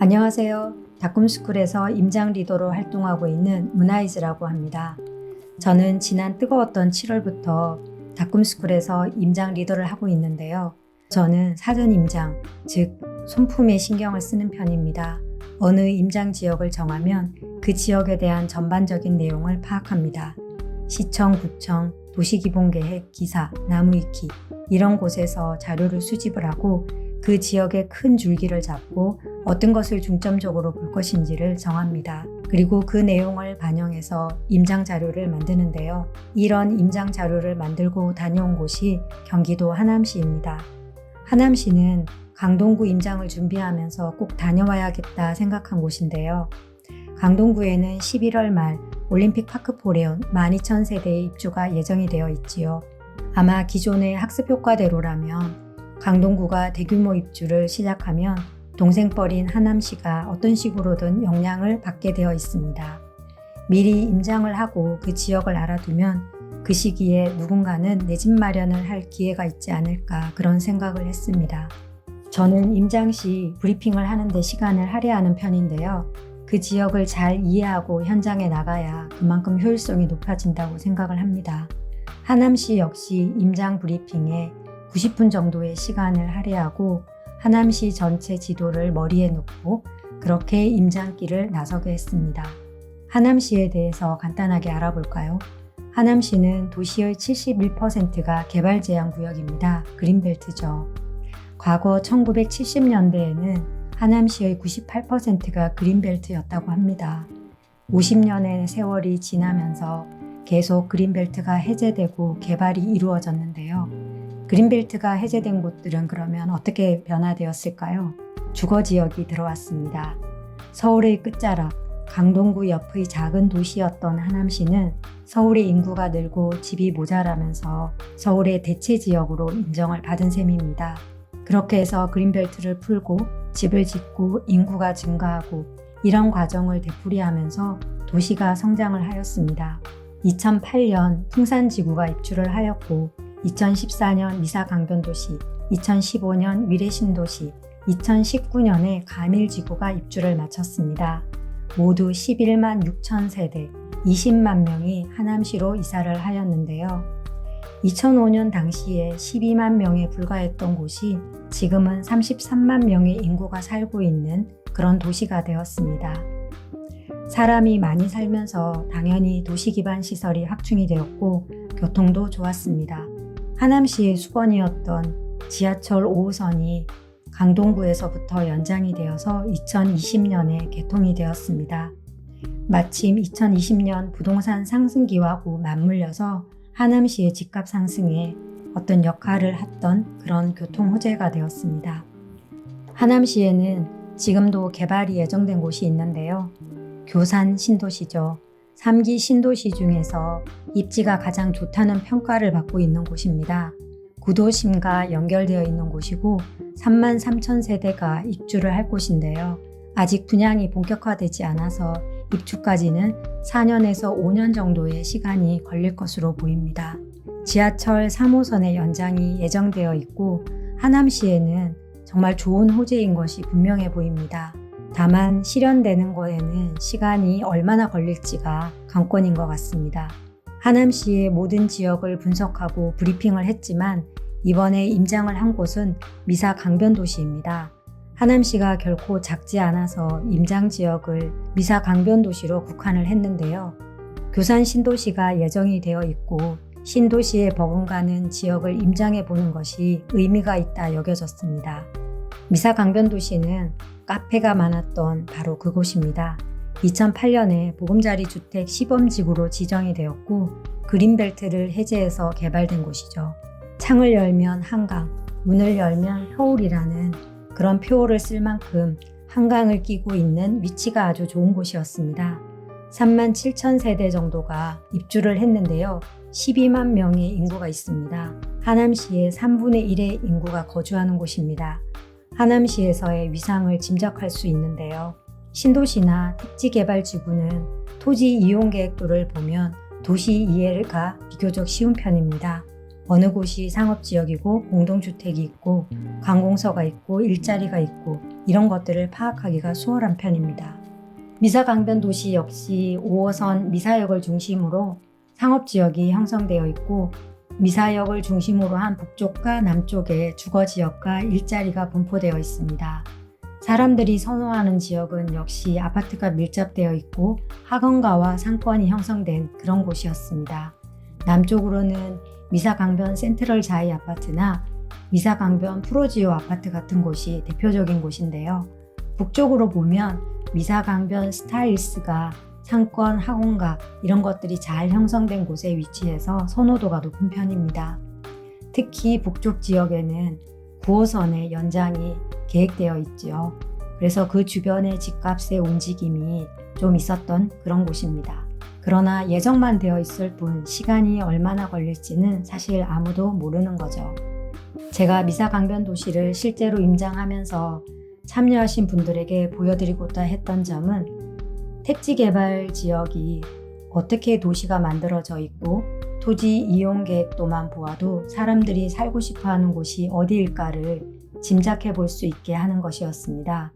안녕하세요. 다꿈스쿨에서 임장 리더로 활동하고 있는 문하이즈라고 합니다. 저는 지난 뜨거웠던 7월부터 다꿈스쿨에서 임장 리더를 하고 있는데요. 저는 사전 임장, 즉 손품에 신경을 쓰는 편입니다. 어느 임장 지역을 정하면 그 지역에 대한 전반적인 내용을 파악합니다. 시청, 구청, 도시기본계획, 기사, 나무위키 이런 곳에서 자료를 수집을 하고 그 지역의 큰 줄기를 잡고 어떤 것을 중점적으로 볼 것인지를 정합니다. 그리고 그 내용을 반영해서 임장 자료를 만드는데요. 이런 임장 자료를 만들고 다녀온 곳이 경기도 하남시입니다. 하남시는 강동구 임장을 준비하면서 꼭 다녀와야겠다 생각한 곳인데요. 강동구에는 11월 말 올림픽 파크포레온 12,000세대의 입주가 예정이 되어 있지요. 아마 기존의 학습 효과대로라면 강동구가 대규모 입주를 시작하면 동생뻘인 하남시가 어떤 식으로든 영향을 받게 되어 있습니다. 미리 임장을 하고 그 지역을 알아두면 그 시기에 누군가는 내 집 마련을 할 기회가 있지 않을까 그런 생각을 했습니다. 저는 임장 시 브리핑을 하는데 시간을 할애하는 편인데요. 그 지역을 잘 이해하고 현장에 나가야 그만큼 효율성이 높아진다고 생각을 합니다. 하남시 역시 임장 브리핑에 90분 정도의 시간을 할애하고 하남시 전체 지도를 머리에 놓고 그렇게 임장길을 나서게 했습니다. 하남시에 대해서 간단하게 알아볼까요? 하남시는 도시의 71%가 개발 제한 구역입니다. 그린벨트죠. 과거 1970년대에는 하남시의 98%가 그린벨트였다고 합니다. 50년의 세월이 지나면서 계속 그린벨트가 해제되고 개발이 이루어졌는데요. 그린벨트가 해제된 곳들은 그러면 어떻게 변화되었을까요? 주거지역이 들어왔습니다. 서울의 끝자락, 강동구 옆의 작은 도시였던 하남시는 서울의 인구가 늘고 집이 모자라면서 서울의 대체지역으로 인정을 받은 셈입니다. 그렇게 해서 그린벨트를 풀고 집을 짓고 인구가 증가하고 이런 과정을 되풀이하면서 도시가 성장을 하였습니다. 2008년 풍산지구가 입주를 하였고 2014년 미사강변도시, 2015년 위례신도시, 2019년에 가밀지구가 입주를 마쳤습니다. 모두 11만 6천 세대, 20만 명이 하남시로 이사를 하였는데요. 2005년 당시에 12만 명에 불과했던 곳이 지금은 33만 명의 인구가 살고 있는 그런 도시가 되었습니다. 사람이 많이 살면서 당연히 도시 기반 시설이 확충이 되었고 교통도 좋았습니다. 하남시의 수건이었던 지하철 5호선이 강동구에서부터 연장이 되어서 2020년에 개통이 되었습니다. 마침 2020년 부동산 상승기하고 맞물려서 하남시의 집값 상승에 어떤 역할을 했던 그런 교통 호재가 되었습니다. 하남시에는 지금도 개발이 예정된 곳이 있는데요. 교산 신도시죠. 3기 신도시 중에서 입지가 가장 좋다는 평가를 받고 있는 곳입니다. 구도심과 연결되어 있는 곳이고 3만 3천 세대가 입주를 할 곳인데요. 아직 분양이 본격화되지 않아서 입주까지는 4년에서 5년 정도의 시간이 걸릴 것으로 보입니다. 지하철 3호선의 연장이 예정되어 있고 하남시에는 정말 좋은 호재인 것이 분명해 보입니다. 다만 실현되는 거에는 시간이 얼마나 걸릴지가 관건인 것 같습니다. 하남시의 모든 지역을 분석하고 브리핑을 했지만 이번에 임장을 한 곳은 미사 강변도시입니다. 하남시가 결코 작지 않아서 임장 지역을 미사 강변도시로 국한을 했는데요. 교산 신도시가 예정이 되어 있고 신도시에 버금가는 지역을 임장해 보는 것이 의미가 있다 여겨졌습니다. 미사 강변도시는 카페가 많았던 바로 그곳입니다. 2008년에 보금자리 주택 시범지구로 지정이 되었고 그린벨트를 해제해서 개발된 곳이죠. 창을 열면 한강, 문을 열면 서울이라는 그런 표어를 쓸 만큼 한강을 끼고 있는 위치가 아주 좋은 곳이었습니다. 3만 7천 세대 정도가 입주를 했는데요. 12만 명의 인구가 있습니다. 하남시의 3분의 1의 인구가 거주하는 곳입니다. 하남시에서의 위상을 짐작할 수 있는데요. 신도시나 택지개발지구는 토지 이용 계획도를 보면 도시 이해가 비교적 쉬운 편입니다. 어느 곳이 상업지역이고 공동주택이 있고 관공서가 있고 일자리가 있고 이런 것들을 파악하기가 수월한 편입니다. 미사강변 도시 역시 5호선 미사역을 중심으로 상업지역이 형성되어 있고 미사역을 중심으로 한 북쪽과 남쪽에 주거지역과 일자리가 분포되어 있습니다. 사람들이 선호하는 지역은 역시 아파트가 밀집되어 있고 학원가와 상권이 형성된 그런 곳이었습니다. 남쪽으로는 미사강변 센트럴 자이 아파트나 미사강변 프로지오 아파트 같은 곳이 대표적인 곳인데요. 북쪽으로 보면 미사강변 스타일스가 상권, 학원가 이런 것들이 잘 형성된 곳에 위치해서 선호도가 높은 편입니다. 특히 북쪽 지역에는 9호선의 연장이 계획되어 있지요. 그래서 그 주변의 집값의 움직임이 좀 있었던 그런 곳입니다. 그러나 예정만 되어 있을 뿐 시간이 얼마나 걸릴지는 사실 아무도 모르는 거죠. 제가 미사강변 도시를 실제로 임장하면서 참여하신 분들에게 보여드리고자 했던 점은 택지개발 지역이 어떻게 도시가 만들어져 있고 토지 이용 계획도만 보아도 사람들이 살고 싶어하는 곳이 어디일까를 짐작해 볼 수 있게 하는 것이었습니다.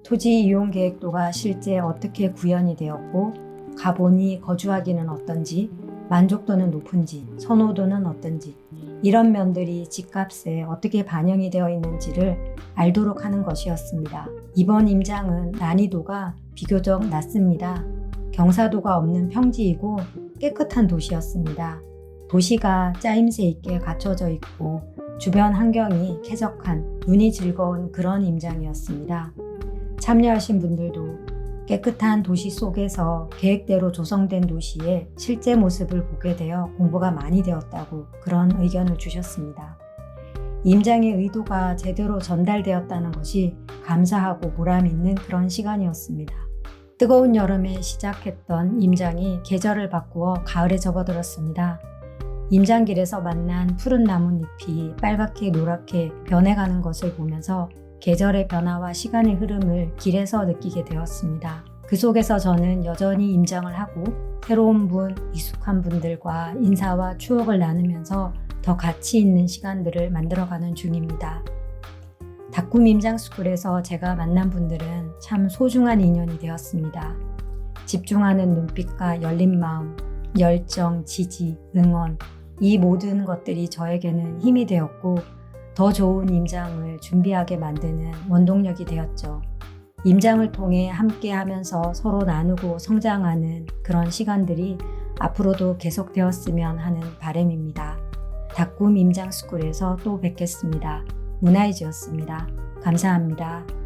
토지 이용 계획도가 실제 어떻게 구현이 되었고 가보니 거주하기는 어떤지, 만족도는 높은지, 선호도는 어떤지 이런 면들이 집값에 어떻게 반영이 되어 있는지를 알도록 하는 것이었습니다. 이번 임장은 난이도가 비교적 낮습니다. 경사도가 없는 평지이고 깨끗한 도시였습니다. 도시가 짜임새 있게 갖춰져 있고 주변 환경이 쾌적한 눈이 즐거운 그런 임장이었습니다. 참여하신 분들도 깨끗한 도시 속에서 계획대로 조성된 도시의 실제 모습을 보게 되어 공부가 많이 되었다고 그런 의견을 주셨습니다. 임장의 의도가 제대로 전달되었다는 것이 감사하고 보람 있는 그런 시간이었습니다. 뜨거운 여름에 시작했던 임장이 계절을 바꾸어 가을에 접어들었습니다. 임장길에서 만난 푸른 나뭇잎이 빨갛게 노랗게 변해가는 것을 보면서 계절의 변화와 시간의 흐름을 길에서 느끼게 되었습니다. 그 속에서 저는 여전히 임장을 하고 새로운 분, 익숙한 분들과 인사와 추억을 나누면서 더 가치 있는 시간들을 만들어가는 중입니다. 다꿈 임장스쿨에서 제가 만난 분들은 참 소중한 인연이 되었습니다. 집중하는 눈빛과 열린 마음, 열정, 지지, 응원 이 모든 것들이 저에게는 힘이 되었고 더 좋은 임장을 준비하게 만드는 원동력이 되었죠. 임장을 통해 함께 하면서 서로 나누고 성장하는 그런 시간들이 앞으로도 계속되었으면 하는 바람입니다. 다꿈 임장스쿨에서 또 뵙겠습니다. 문아이즈였습니다. 감사합니다.